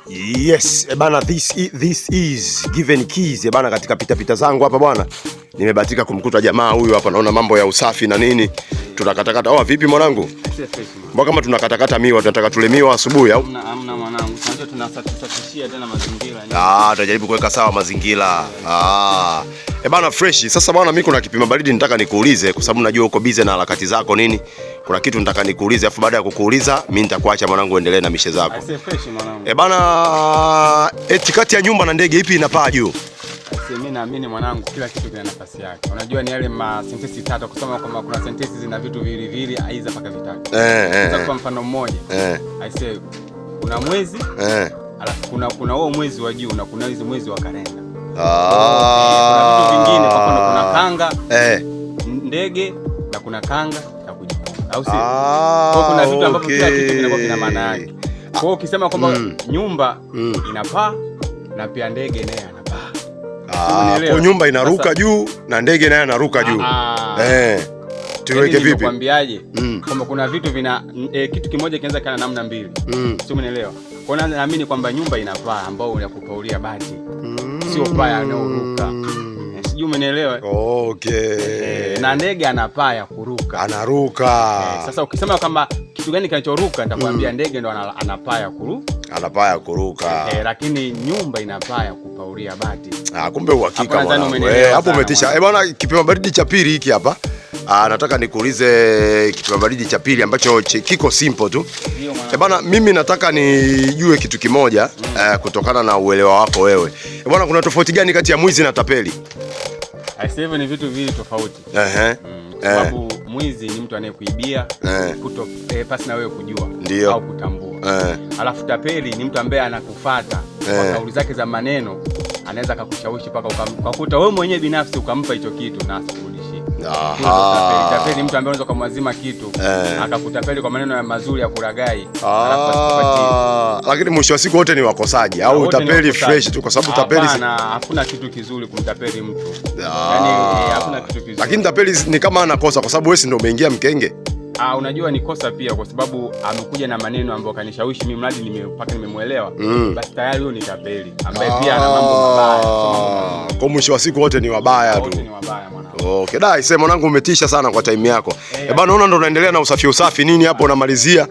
Yes, bana, this is Given Keys bana. Katika pita zangu hapa bwana, nimebahatika kumkuta jamaa huyu hapa, naona mambo ya usafi na nini. Tunakatakata. Oh, vipi mwanangu? Mbona kama tunakatakata miwa, tunataka tule miwa asubuhi au? Hamna mwanangu. Tunajua tunasafishia tena mazingira. Tutajaribu kuweka sawa mazingira. Bana fresh. Sasa bwana, mimi kuna kipima baridi nitaka nikuulize kwa sababu najua uko busy na harakati zako nini. Kuna kitu nitaka nikuulize, afu baada ya kukuuliza mimi nitakuacha mwanangu uendelee na mishe zako. Fresh mwanangu. Bana, kati ya nyumba na ndege ipi inapaa juu? Mimi naamini mwanangu, kila kitu kina nafasi yake. Unajua ni yale sentensi tatu kusema kwamba kuna sentensi zina vitu viwili aiza paka vitatu. Kwa mfano mmoja. I say kuna mwezi, alafu kuna huo mwezi wa juu na kuna hizo mwezi wa kalenda. Kuna vitu vingine kwa mfano kuna kanga, ndege na kuna kanga na kujifunga. Au si? Kwa kuna vitu ambavyo kila kitu kinakuwa kina maana yake. Kwa hiyo ukisema kwamba nyumba inapaa na pia ndege naye anapaa. Kwa nyumba inaruka juu na ndege naye anaruka juu. Tuweke vipi? Nakwambiaje? Kwamba kuna vitu vina kitu kimoja kinaweza kana namna mbili. Sio, umeelewa? Kwa hiyo naamini kwamba nyumba inapaa ambao ya kupaulia bati. Sio paa inayoruka. Sijui umeelewa? Okay. Na ndege anapaa ya kuruka. Anaruka. Sasa ukisema kama kitu gani kinachoruka, nitakwambia ndege ndo anapaa ya kuruka. Anapaa ya kuruka. Lakini nyumba inapaa ya kupaulia bati. Kumbe uhakika bwana. Hapo umetisha. Bwana, kipima baridi cha pili hiki hapa. Nataka nikuulize kipima baridi cha pili ambacho kiko simple tu. Bwana, mimi nataka nijue kitu kimoja kutokana na uelewa wako wewe. Bwana, kuna tofauti gani kati ya mwizi na tapeli? Aisee, ni vitu viwili tofauti. Sababu mwizi ni mtu anayekuibia pasi na wewe kujua au kutambua. Alafu tapeli ni mtu ambaye anakufuata kwa kauli zake za maneno, anaweza akakushawishi mpaka ukakuta wewe mwenyewe binafsi ukampa hicho kitu na asikurudishie. Tapeli ni mtu ambaye unaweza kumwazima kitu akakutapeli kwa maneno mazuri ya kuragai, alafu asikupatie. Lakini mwisho wa siku wote ni wakosaji au tapeli fresh tu, kwa sababu tapeli hakuna kitu kizuri kumtapeli mtu. Yaani hakuna kitu kizuri. Lakini tapeli ni kama anakosa kwa sababu wewe ndio umeingia mkenge. Unajua ni kosa pia kwa sababu amekuja na maneno ambayo kanishawishi mimi mradi nimemuelewa. Basi tayari huyo ni tapeli ambaye pia ana mambo mabaya. Kwa mwisho wa siku wote ni wabaya tu. Wote ni wabaya mwanangu. Okay, dai sema mwanangu, umetisha sana kwa time yako. Bana, unaona ndo unaendelea na usafi nini hapo, unamalizia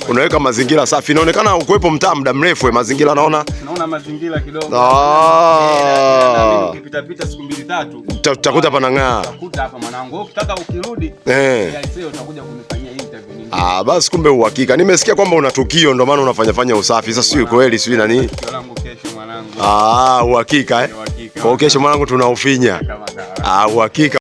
unaweka mazingira safi. Inaonekana ukuepo mtaa muda mrefu, mazingira naona mazingira kidogo. Na ukipita siku 2-3 utakuta panang'aa. Utakuta hapa mwanangu. Ukitaka ukirudi utakuja kunifanyia interview nini. Basi kumbe uhakika. Nimesikia kwamba una tukio ndio maana unafanya usafi. Sasa sio kweli, sio nani? Tukio langu kesho mwanangu. Uhakika Kwa kesho mwanangu tunaufinya. Uhakika.